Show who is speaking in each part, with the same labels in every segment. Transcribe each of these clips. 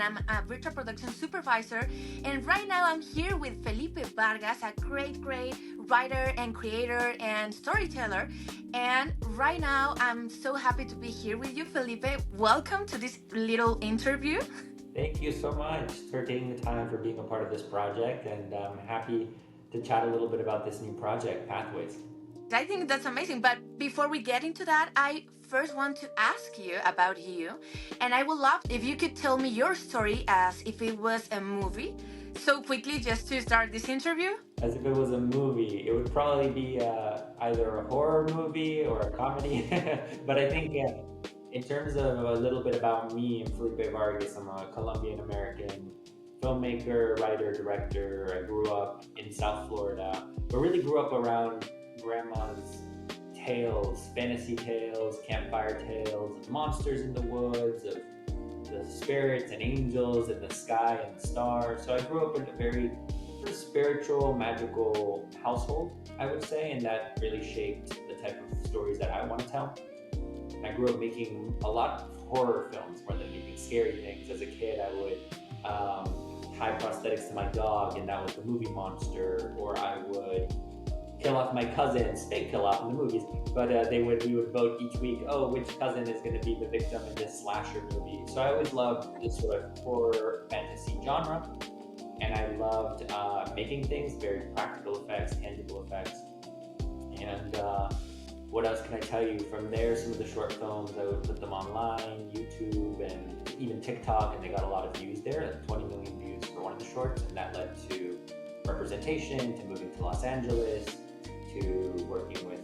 Speaker 1: and I'm a virtual production supervisor. And right now I'm here with Felipe Vargas, a great writer and creator and storyteller. And right now I'm so happy to be here with you, Felipe. Welcome to this little interview.
Speaker 2: Thank you so much for taking the time for being a part of this project, and I'm happy to chat a little bit about this new project, Pathways.
Speaker 1: I think that's amazing. But before we get into that, I first want to ask you about you. And I would love if you could tell me your story as if it was a movie. So quickly, just to start this interview.
Speaker 2: As if it was a movie, it would probably be either a horror movie or a comedy. But I think in terms of a little bit about me, I'm Felipe Vargas. I'm a Colombian American filmmaker, writer, director. I grew up in South Florida, but really grew up around grandma's tales, fantasy tales, campfire tales, monsters in the woods, of the spirits and angels in the sky and the stars. So I grew up in a very sort of spiritual, magical household, I would say, and that really shaped the type of stories that I want to tell. I grew up making a lot of horror films more than making scary things. As a kid, I would tie prosthetics to my dog, and that was the movie monster, or I would kill off my cousins. They kill off in the movies, but we would vote each week. Oh, which cousin is going to be the victim in this slasher movie? So I always loved this sort of horror fantasy genre, and I loved making things, very practical effects, tangible effects. And what else can I tell you? From there, some of the short films, I would put them online, YouTube, and even TikTok, and they got a lot of views there, like 20 million views for one of the shorts, and that led to representation, to moving to Los Angeles, to working with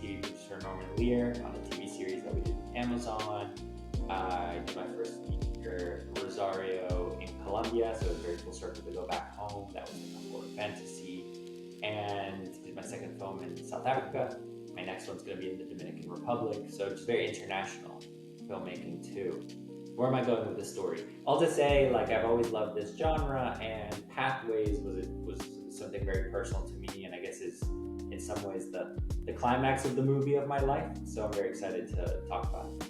Speaker 2: TV producer Norman Lear on a TV series that we did with Amazon. I did my first feature, Rosario, in Colombia, so it was a very full circle to go back home. That was in a horror fantasy. And did my second film in South Africa. My next one's going to be in the Dominican Republic, so it's very international filmmaking too. Where am I going with this story? I'll just say, like, I've always loved this genre, and Pathways was something very personal to me, and I guess is in some ways the climax of the movie of my life. So I'm very excited to talk about it.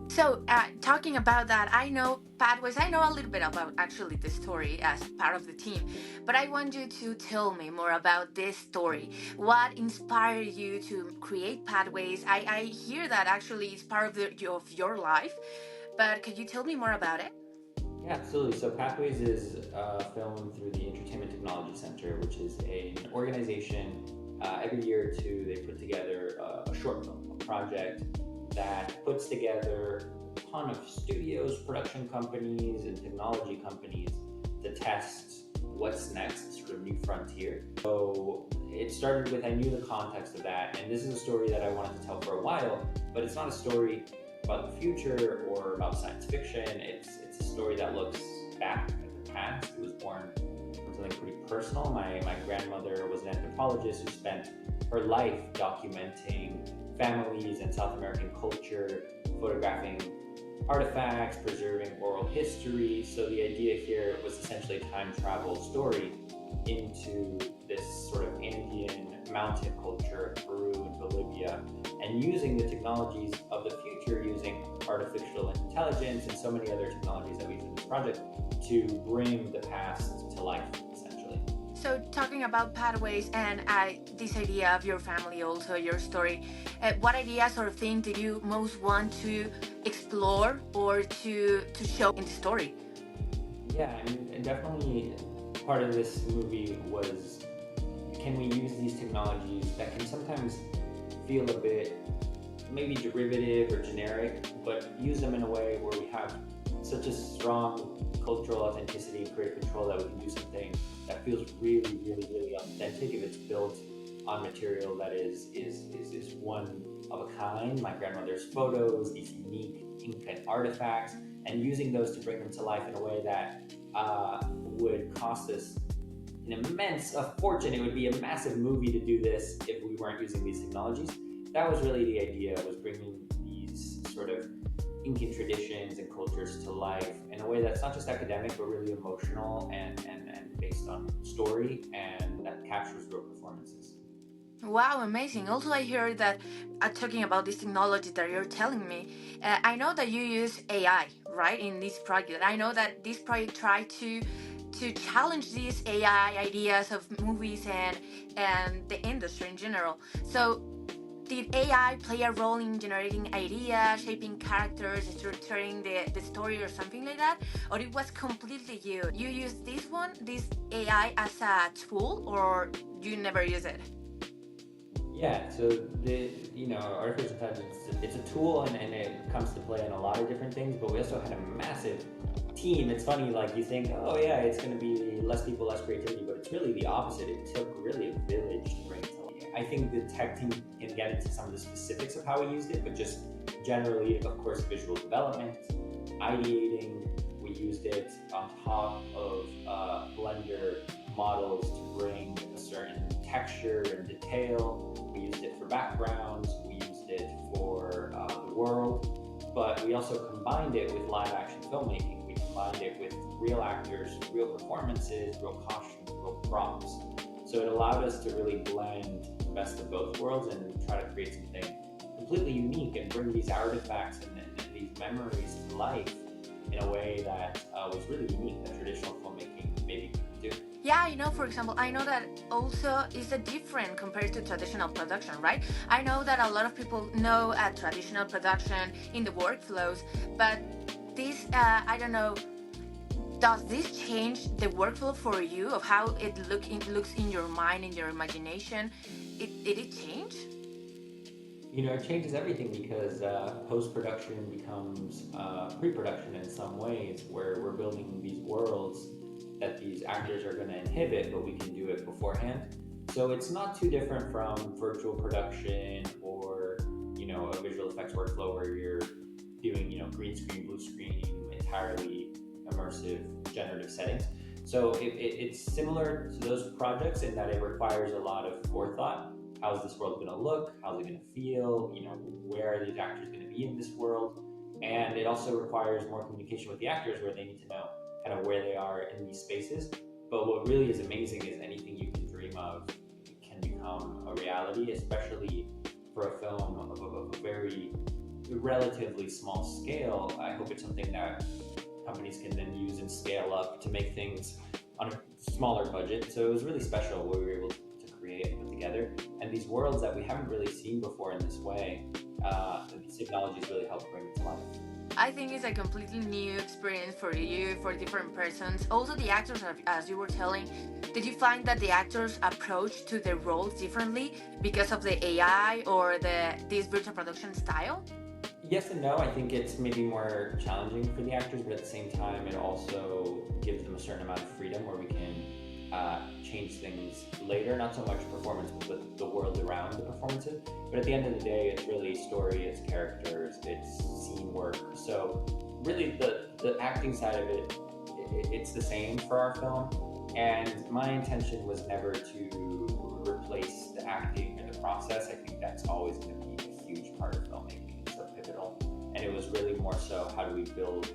Speaker 1: So, talking about that, I know Pathways. I know a little bit about actually the story as part of the team, but I want you to tell me more about this story. What inspired you to create Pathways? I hear that actually it's part of your life, but could you tell me more about it?
Speaker 2: Yeah, absolutely. So Pathways is filmed through the Entertainment Technology Center, which is an organization. Every year or two, they put together a short film, a project that puts together a ton of studios, production companies, and technology companies to test what's next, sort of new frontier. So it started with, I knew the context of that, and this is a story that I wanted to tell for a while, but it's not a story about the future or about science fiction. It's a story that looks back at the past. It was born from something pretty personal. My grandmother was an anthropologist who spent her life documenting families and South American culture, photographing artifacts, preserving oral history. So the idea here was essentially a time travel story into this sort of Andean mountain culture, Peru and Bolivia, and using the technologies of the future, using artificial intelligence and so many other technologies that we use in this project to bring the past to life, essentially.
Speaker 1: So, talking about Pathways and this idea of your family, also your story, what ideas or things did you most want to explore or to show in the story?
Speaker 2: Yeah, and definitely part of this movie was, can we use these technologies that can sometimes feel a bit maybe derivative or generic, but use them in a way where we have such a strong cultural authenticity, creative control, that we can do something that feels really authentic if it's built on material that is one of a kind. My grandmother's photos, these unique Incan artifacts, and using those to bring them to life in a way that would cost us an immense fortune. It would be a massive movie to do this if we weren't using these technologies. That was really the idea, was bringing these sort of Incan traditions and cultures to life in a way that's not just academic, but really emotional and based on story, and that captures real performances.
Speaker 1: Wow, amazing. Also, I heard that talking about this technology that you're telling me, I know that you use AI, right, in this project. I know that this project tried to challenge these AI ideas of movies and the industry in general. So, did AI play a role in generating ideas, shaping characters, structuring the story, or something like that? Or it was completely you? You use this AI as a tool, or you never use it?
Speaker 2: Yeah, so artificial intelligence, it's a tool and it comes to play in a lot of different things, but we also had a massive team. It's funny, like you think, oh yeah, it's going to be less people, less creativity, but it's really the opposite. It took really a village to bring it to life. I think the tech team can get into some of the specifics of how we used it, but just generally, of course, visual development, ideating, we used it on top of Blender models to bring a certain texture and detail. We used it for backgrounds, we used it for the world, but we also combined it with live action filmmaking. We combined it with real actors, real performances, real costumes, real props. So it allowed us to really blend the best of both worlds and try to create something completely unique and bring these artifacts and these memories to life in a way that was really unique that traditional filmmaking maybe couldn't do.
Speaker 1: Yeah, for example, I know that also is a different compared to traditional production, right? I know that a lot of people know traditional production in the workflows, but this, I don't know, does this change the workflow for you of how it looks in your mind, in your imagination? Did it change?
Speaker 2: It changes everything because post production becomes pre production in some ways, where we're building these worlds that these actors are going to inhabit, but we can do it beforehand. So it's not too different from virtual production or a visual effects workflow where you're doing green screen, blue screen, entirely immersive generative settings. So it's similar to those projects in that it requires a lot of forethought. How's this world going to look? How's it going to feel? Where are these actors going to be in this world? And it also requires more communication with the actors, where they need to know kind of where they are in these spaces. But what really is amazing is anything you can dream of can become a reality, especially for a film of a very relatively small scale. I hope it's something that companies can then use and scale up to make things on a smaller budget. So it was really special what we were able to create and put together. And these worlds that we haven't really seen before in this way, these technologies really help bring it to life.
Speaker 1: I think it's a completely new experience for you, for different persons. Also, the actors, as you were telling, did you find that the actors approach to their roles differently because of the AI or this virtual production style?
Speaker 2: Yes and no. I think it's maybe more challenging for the actors, but at the same time, it also gives them a certain amount of freedom where we can change things later. Not so much performance, but the world around the performances. But at the end of the day, it's really story, it's characters, it's scene work. So really, the acting side of it, it's the same for our film. And my intention was never to replace the acting or the process. I think that's always going to be a huge part of filmmaking. It's so pivotal. And it was really more so, how do we build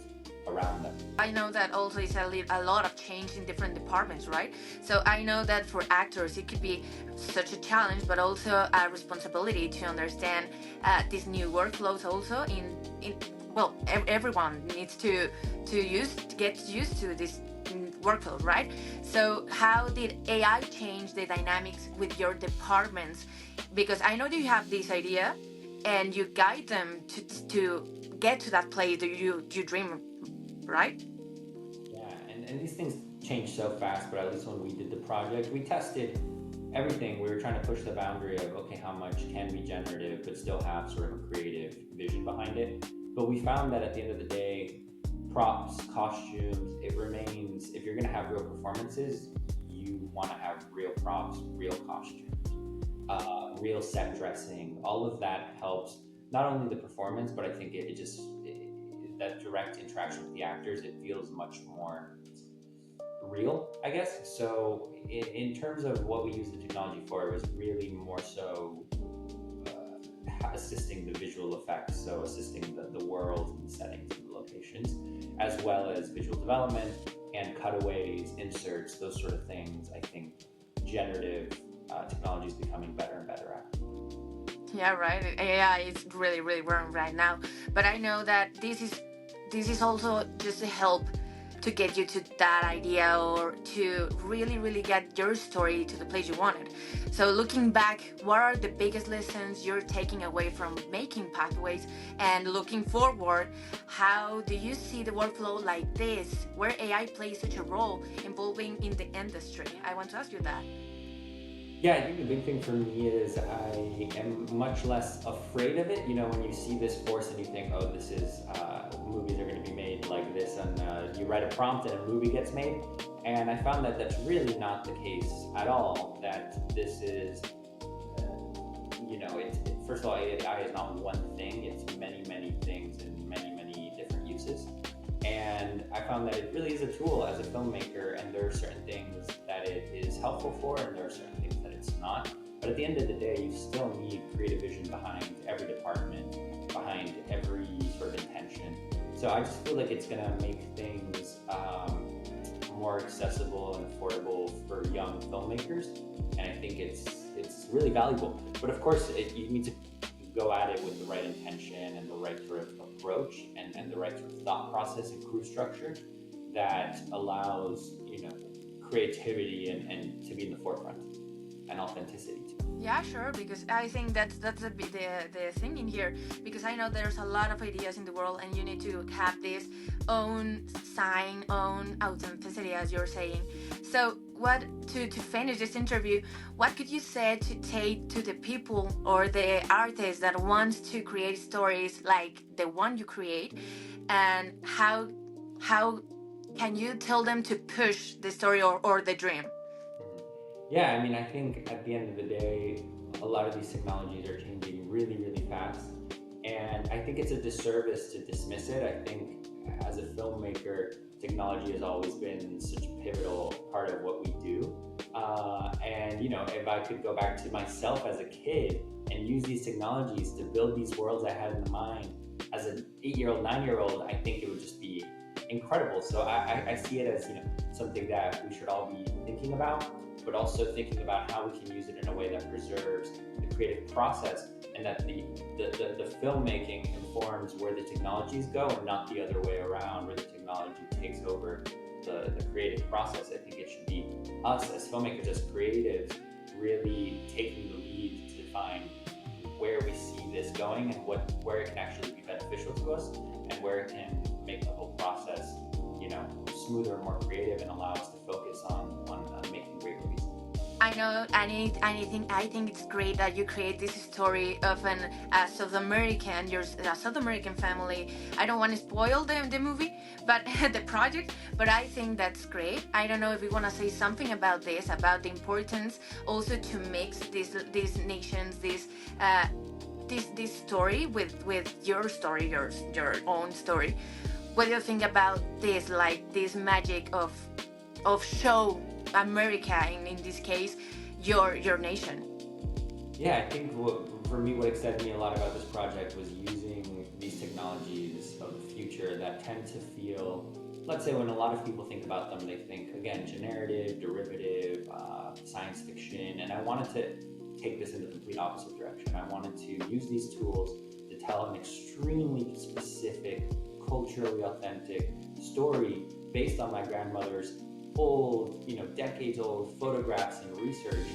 Speaker 2: around them?
Speaker 1: I know that also is a lot of change in different departments, right? So I know that for actors it could be such a challenge, but also a responsibility to understand these new workflows. Also, in well, everyone needs to get used to this workflow, right? So how did AI change the dynamics with your departments? Because I know that you have this idea, and you guide them to get to that place that you dream, right?
Speaker 2: Yeah, and these things change so fast, but at least when we did the project, we tested everything. We were trying to push the boundary of, okay, how much can be generative but still have sort of a creative vision behind it. But we found that at the end of the day, props, costumes, it remains, if you're going to have real performances, you want to have real props, real costumes, real set dressing. All of that helps not only the performance, but I think that direct interaction with the actors, it feels much more real, I guess. So in terms of what we use the technology for, it was really more so assisting the visual effects, so assisting the worlds and the settings and the locations, as well as visual development and cutaways, inserts, those sort of things. I think generative technology is becoming better and better at.
Speaker 1: Yeah, right. AI is really, really wrong right now. But I know that this is also just a help to get you to that idea or to really, really get your story to the place you wanted. So looking back, what are the biggest lessons you're taking away from making pathways? And looking forward, how do you see the workflow like this, where AI plays such a role involving in the industry? I want to ask you that.
Speaker 2: Yeah, I think the big thing for me is I am much less afraid of it. You know, when you see this force and you think, oh, this is movies are going to be made like this, and you write a prompt and a movie gets made. And I found that that's really not the case at all. That this is, first of all, AI is not one thing; it's many, many things and many, many different uses. And I found that it really is a tool as a filmmaker, and there are certain things that it is helpful for, and there are certain things that it's not. But at the end of the day, you still need creative vision behind every department, behind every sort of intention. So I just feel like it's going to make things more accessible and affordable for young filmmakers, and I think it's really valuable. But of course, you need to go at it with the right intention and the right sort of approach and the right sort of thought process and crew structure that allows creativity and to be in the forefront and authenticity too.
Speaker 1: Yeah, sure. Because I think that's a bit the thing in here. Because I know there's a lot of ideas in the world, and you need to have this own sign, own authenticity, as you're saying. So, what to finish this interview? What could you say to take to the people or the artists that wants to create stories like the one you create, and how can you tell them to push the story or the dream?
Speaker 2: Yeah, I mean, I think at the end of the day, a lot of these technologies are changing really, really fast. And I think it's a disservice to dismiss it. I think as a filmmaker, technology has always been such a pivotal part of what we do. If I could go back to myself as a kid and use these technologies to build these worlds I had in the mind as an 8-year-old, 9-year-old, I think it would just be incredible. So I see it as something that we should all be thinking about, but also thinking about how we can use it in a way that preserves the creative process, and that the filmmaking informs where the technologies go and not the other way around, where the technology takes over the creative process. I think it should be us as filmmakers, as creatives, really taking the lead to define where we see this going and where it can actually be beneficial to us, and where it can make the whole process smoother and more creative, and allow us to focus on making great movies.
Speaker 1: I know anything. I think it's great that you create this story of an South American, your South American family. I don't want to spoil the movie, but the project. But I think that's great. I don't know if you want to say something about this, about the importance also to mix these nations, this story with your story, your own story. What do you think about this, like this magic of show America, in this case, your nation?
Speaker 2: Yeah, I think for me, what excited me a lot about this project was using these technologies of the future that tend to feel, let's say, when a lot of people think about them, they think, again, generative, derivative, science fiction, and I wanted to take this in the complete opposite direction. I wanted to use these tools to tell an extremely specific, culturally authentic story based on my grandmother's old, decades old photographs and research,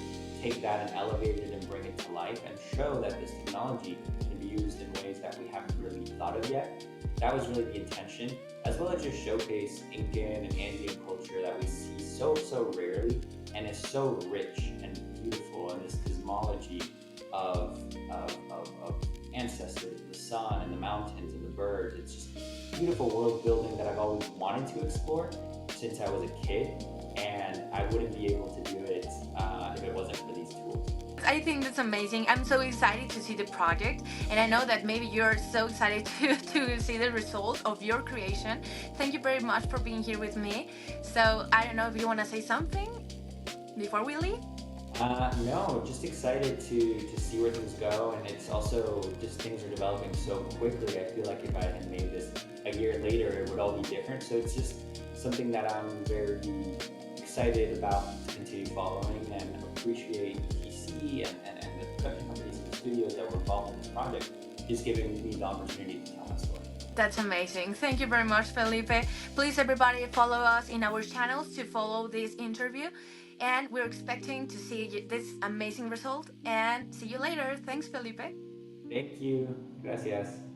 Speaker 2: take that and elevate it and bring it to life and show that this technology can be used in ways that we haven't really thought of yet. That was really the intention, as well as just showcase Incan and Andean culture that we see so rarely, and is so rich and beautiful, and this cosmology of ancestors, the sun and the mountains and the birds. It's just beautiful world building that I've always wanted to explore since I was a kid, and I wouldn't be able to do it if it wasn't for these tools.
Speaker 1: I think that's amazing. I'm so excited to see the project, and I know that maybe you're so excited to see the results of your creation. Thank you very much for being here with me. So I don't know if you want to say something before we leave.
Speaker 2: No, just excited to see where things go, and it's also just things are developing so quickly. I feel like if I had made this a year later, it would all be different. So it's just something that I'm very excited about to continue following, and appreciate the agency and the production companies and the studios that were involved in this project, just giving me the opportunity to tell my story.
Speaker 1: That's amazing. Thank you very much, Felipe. Please, everybody, follow us in our channels to follow this interview. And we're expecting to see this amazing result. And see you later. Thanks, Felipe.
Speaker 2: Thank you. Gracias.